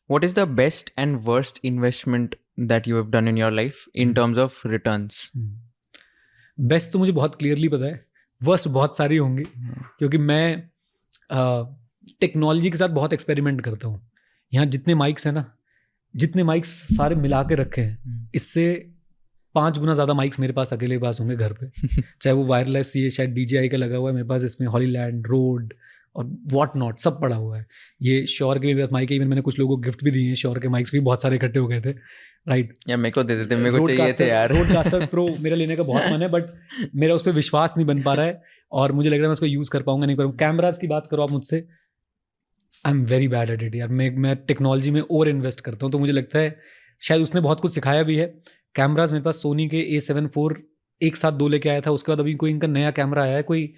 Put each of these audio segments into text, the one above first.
What is the best and worst investment that you have done in your life in terms of returns? Best तो मुझे बहुत clearly पता है, worst बहुत सारी होंगी, क्योंकि मैं टेक्नोलॉजी के साथ बहुत एक्सपेरिमेंट करता हूँ. यहाँ जितने माइक्स हैं ना, जितने माइक्स सारे मिला के रखे हैं, इससे 5 गुना ज़्यादा माइक्स मेरे पास अकेले पास होंगे घर पे. चाहे वो वायरलेस, ये शायद DJI का लगा हुआ है मेरे पास, इसमें हॉलीलैंड, रोड और वॉट नॉट सब पड़ा हुआ है. ये श्योर के मेरे पास माइक है, इवन मैंने कुछ लोगों को गिफ्ट भी दिए हैं श्योर के माइक्स, क्योंकि बहुत सारे इकट्ठे हो गए थे. राइट, या मेरे को दे देते, मेरे को चाहिए थे यार. रोडकास्टर प्रो मेरा लेने का बहुत मन है, बट मेरा उस पर विश्वास नहीं बन पा रहा है और मुझे लग रहा है मैं उसको यूज़ कर पाऊंगा नहीं करूँगा. कैमराज की बात करो आप मुझसे, I am very bad at it यार. मैं टेक्नोलॉजी में ओवर इन्वेस्ट करता हूँ, तो मुझे लगता है शायद उसने बहुत कुछ सिखाया भी है. कैमराज मेरे पास सोनी के A7 IV एक साथ 2 लेके आया था. उसके बाद अभी कोई इनका नया कैमरा आया है, कोई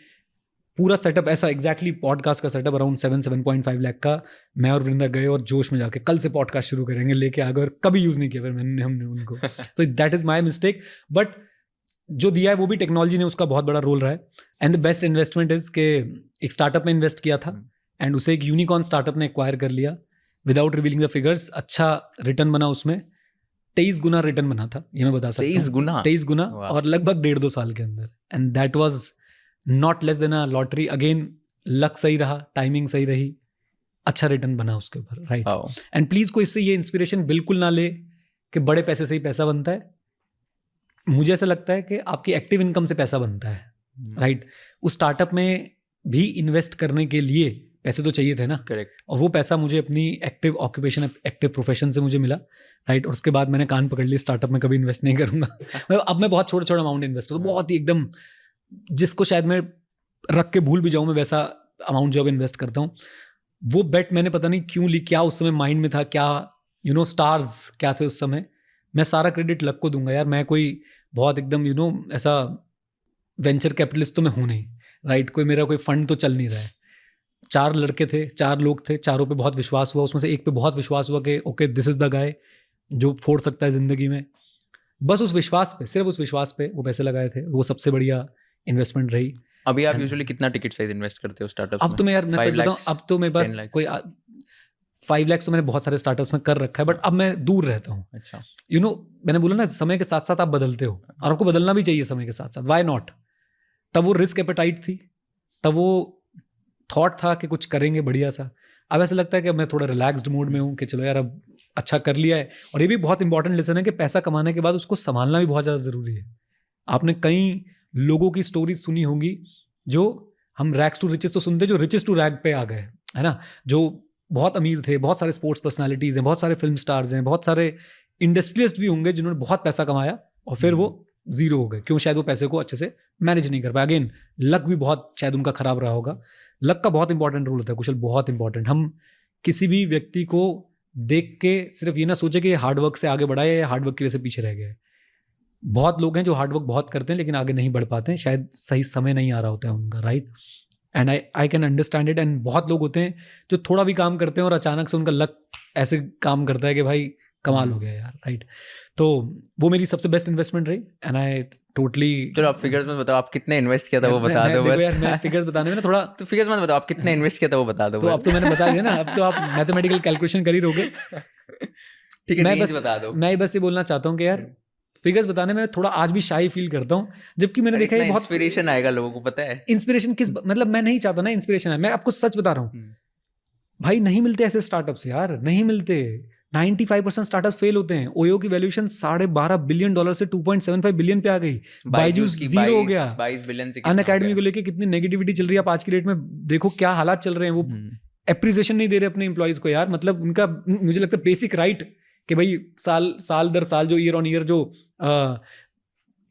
पूरा सेटअप ऐसा एग्जैक्टली पॉडकास्ट का सेटअप अराउंड 7.5 लाख का. मैं और वृंदा गए और जोश में जाके कल से पॉडकास्ट शुरू करेंगे लेके आ गए, और कभी यूज़ नहीं किया फिर हमने उनको. तो that is my mistake, but जो दिया है वो भी टेक्नोलॉजी ने, उसका बहुत बड़ा रोल रहा है. And the best investment is के एक स्टार्टअप में इन्वेस्ट किया था एंड उसे एक यूनिकॉर्न स्टार्टअप ने एक्वायर कर लिया विदाउट रिवीलिंग द फिगर्स. अच्छा रिटर्न बना उसमें, 23 गुना रिटर्न बना था, ये मैं बता सकता हूँ. 23 गुना और लगभग 1.5-2 साल के अंदर. And that was not less than a lottery. Again luck सही रहा, टाइमिंग सही रही, अच्छा रिटर्न बना उसके ऊपर. राइट. एंड प्लीज कोई इससे ये इंस्पिरेशन बिल्कुल ना ले कि बड़े पैसे से ही पैसा बनता है. मुझे ऐसा लगता है कि आपकी एक्टिव इनकम से पैसा बनता है. राइट. उस स्टार्टअप में भी इन्वेस्ट करने के लिए पैसे तो चाहिए थे ना. करेक्ट. और वो पैसा मुझे अपनी एक्टिव ऑक्यूपेशन, एक्टिव प्रोफेशन से मुझे मिला. राइट. और उसके बाद मैंने कान पकड़ लिया, स्टार्टअप में कभी इन्वेस्ट नहीं करूंगा. अब मैं बहुत छोटा अमाउंट इन्वेस्ट करता हूँ, बहुत ही एकदम जिसको शायद मैं रख के भूल भी जाऊँ, मैं वैसा अमाउंट जो अब इन्वेस्ट करता हूँ. वो बेट मैंने पता नहीं क्यों ली, क्या उस समय माइंड में था, क्या स्टार्स क्या थे उस समय. मैं सारा क्रेडिट लक को दूंगा यार. मैं कोई बहुत एकदम ऐसा वेंचर कैपिटलिस्ट तो मैं हूँ नहीं. राइट. कोई मेरा कोई फंड तो चल नहीं रहा है. 4 लड़के थे, 4 लोग थे, चारों पे बहुत विश्वास हुआ. उसमें से एक पे बहुत विश्वास हुआ कि okay this is the guy जो फोड़ सकता है ज़िंदगी में. बस उस विश्वास पे, सिर्फ उस विश्वास पे वो पैसे लगाए थे. वो सबसे बढ़िया इन्वेस्टमेंट रही. अभी आप यूजुअली कितना टिकट साइज इन्वेस्ट करते हो स्टार्टअप्स में? अब तो मैं यार मैं सच बताऊं, अब तो मेरे पास कोई 5 लाख तो मैंने बहुत सारे स्टार्टअप्स में कर रखा है, बट अब मैं दूर रहता हूँ. अच्छा. मैंने बोला ना, समय के साथ साथ आप बदलते हो और आपको बदलना भी चाहिए समय के साथ साथ. Why not. तब वो रिस्क एपेटाइट थी, तब वो थॉट था कि कुछ करेंगे बढ़िया सा. अब ऐसा लगता है कि मैं थोड़ा रिलैक्स्ड मूड में हूँ कि चलो यार अब अच्छा कर लिया है. और ये भी बहुत इंपॉर्टेंट लेसन है कि पैसा कमाने के बाद उसको संभालना भी बहुत ज़्यादा ज़रूरी है. आपने कई लोगों की स्टोरीज सुनी होंगी जो हम रैग्स टू रिचेस तो सुनते, जो रिचेस टू रैग पे आ गए, है ना. जो बहुत अमीर थे, बहुत सारे स्पोर्ट्स पर्सनालिटीज़ हैं, बहुत सारे फिल्म स्टार्स हैं, बहुत सारे इंडस्ट्रियलिस्ट भी होंगे जिन्होंने बहुत पैसा कमाया और फिर वो जीरो हो गए. क्यों? शायद वो पैसे को अच्छे से मैनेज नहीं कर पाया. अगेन लक भी बहुत शायद उनका खराब रहा होगा. लक का बहुत इंपॉर्टेंट रोल होता है कुशल, बहुत इंपॉर्टेंट. हम किसी भी व्यक्ति को देख के सिर्फ ये ना सोचे कि हार्डवर्क से आगे बढ़ा है या हार्डवर्क की वजह से पीछे रह गया है. बहुत लोग हैं जो हार्डवर्क बहुत करते हैं लेकिन आगे नहीं बढ़ पाते हैं, शायद सही समय नहीं आ रहा होता है उनका. Right. And I can understand it. And बहुत लोग होते हैं जो थोड़ा भी काम करते हैं और अचानक से उनका लक ऐसे काम करता है कि भाई कमाल हो गया यार. राइट. तो वो मेरी सबसे बेस्ट इन्वेस्टमेंट रही. And I totally. चलो आप फिगर्स में बताओ, आप कितने इन्वेस्ट किया था वो बता दो बस. यार मैं फिगर्स बताने में ना थोड़ा, तो फिगर्स मत बताओ, आप कितने इन्वेस्ट किया था वो बता दो. तो अब तो मैंने बता दिया ना, अब तो आप मैथमेटिकल कैलकुलेशन कर ही रहोगे. ठीक है, मैं बस बता दो. मैं बस ये बोलना चाहता हूँ कि यार फिगर्स बताने में थोड़ा आज भी शाई फील करता हूँ, जबकि मैंने देखा है बहुत इंस्पिरेशन आएगा लोगों को, पता है. इंस्पिरेशन किस मतलब मैं नहीं चाहता ना इंस्पिरेशन है. मैं आपको सच बता रहा हूँ भाई, नहीं मिलते ऐसे स्टार्टअप्स यार, नहीं मिलते. 95% स्टार्टअप्स फेल होते हैं. ओयो की वैल्यूएशन $12.5 बिलियन से 2.75 बिलियन पे आ गई. बायजूस जीरो हो गया. 22 बिलियन से. अनअकैडमी को लेके कितनी नेगेटिविटी चल रही है. आप आज की डेट में देखो क्या हालात चल रहे हैं. वो एप्रिसिएशन नहीं दे रहे अपने एम्प्लॉइज को यार. मतलब उनका मुझे लगता है बेसिक राइट कि भाई साल दर साल जो ईयर ऑन ईयर जो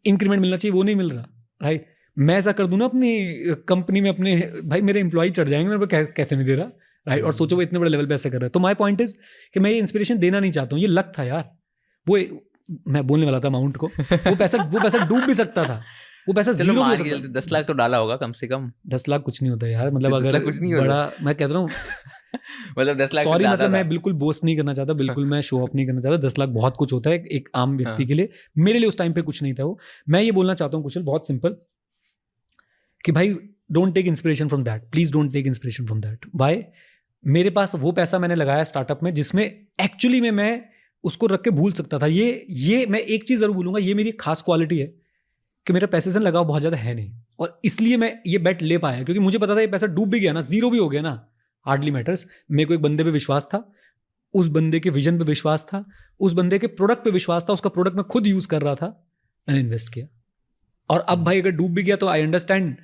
इंक्रीमेंट मिलना चाहिए वो नहीं मिल रहा. राइट. मैं ऐसा कर दूं ना अपनी कंपनी में अपने, भाई मेरे एम्प्लॉय चढ़ जाएंगे मेरे को, कैसे नहीं दे रहा. राइट. और सोचो वो इतने बड़े लेवल पे ऐसे कर रहा है. तो माय पॉइंट इज कि मैं ये इंस्पिरेशन देना नहीं चाहता हूँ. ये लक था यार. वो मैं बोलने वाला था अमाउंट को. वो पैसा डूब भी सकता था. वो पैसा जीरो भी हो सकता था. 10 लाख तो डाला होगा कम से कम. 10 लाख कुछ नहीं होता यार. मतलब अगर कुछ नहीं बड़ा, मैं कहता हूँ मतलब 10 लाख. सॉरी, मतलब मैं बिल्कुल बोस्ट नहीं करना चाहता, बिल्कुल मैं शो ऑफ नहीं करना चाहता. 10 लाख बहुत कुछ होता है एक आम व्यक्ति के लिए. मेरे लिए उस टाइम पे कुछ नहीं था वो. मैं ये बोलना चाहता हूँ कुशल, बहुत सिंपल, कि भाई don't take inspiration from that. Please don't take inspiration from that. Why? मेरे पास वो पैसा मैंने लगाया स्टार्टअप में जिसमें एक्चुअली में मैं उसको रख के भूल सकता था। ये मैं एक चीज़ ज़रूर बोलूँगा, ये मेरी खास क्वालिटी है कि मेरा पैसे से लगाव बहुत ज़्यादा है नहीं, और इसलिए मैं ये बेट ले पाया क्योंकि मुझे पता था ये पैसा डूब भी गया ना, जीरो भी हो गया ना, हार्डली मैटर्स। मेरे को एक बंदे पे विश्वास था, उस बंदे के विजन पे विश्वास था, उस बंदे के प्रोडक्ट पे विश्वास था, उसका प्रोडक्ट मैं खुद यूज़ कर रहा था, मैंने इन्वेस्ट किया। और अब भाई अगर डूब भी गया तो I understand,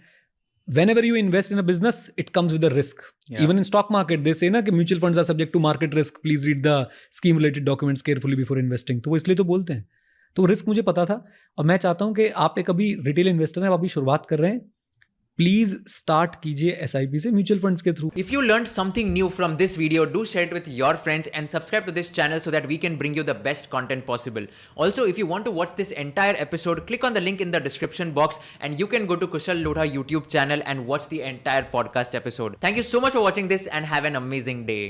whenever you invest in a business it comes with a risk. Even in stock market they say ना कि mutual funds are subject to market risk, please read the scheme related documents carefully before investing. तो वो इसलिए तो बोलते हैं। तो risk मुझे पता था, और मैं चाहता हूँ कि आप एक अभी रिटेल इन्वेस्टर हैं, आप अभी शुरुआत कर रहे हैं, प्लीज स्टार्ट कीजिए SIP से, म्यूचुअल फंड्स के through. If you learned something new from this video, do share it with your friends and subscribe to this channel so that we can bring you the best content possible. Also, if you want to watch this entire episode, click on the link in the description box and you can go to Kushal Lodha YouTube channel and watch the entire podcast episode. Thank you so much for watching this and have an amazing day.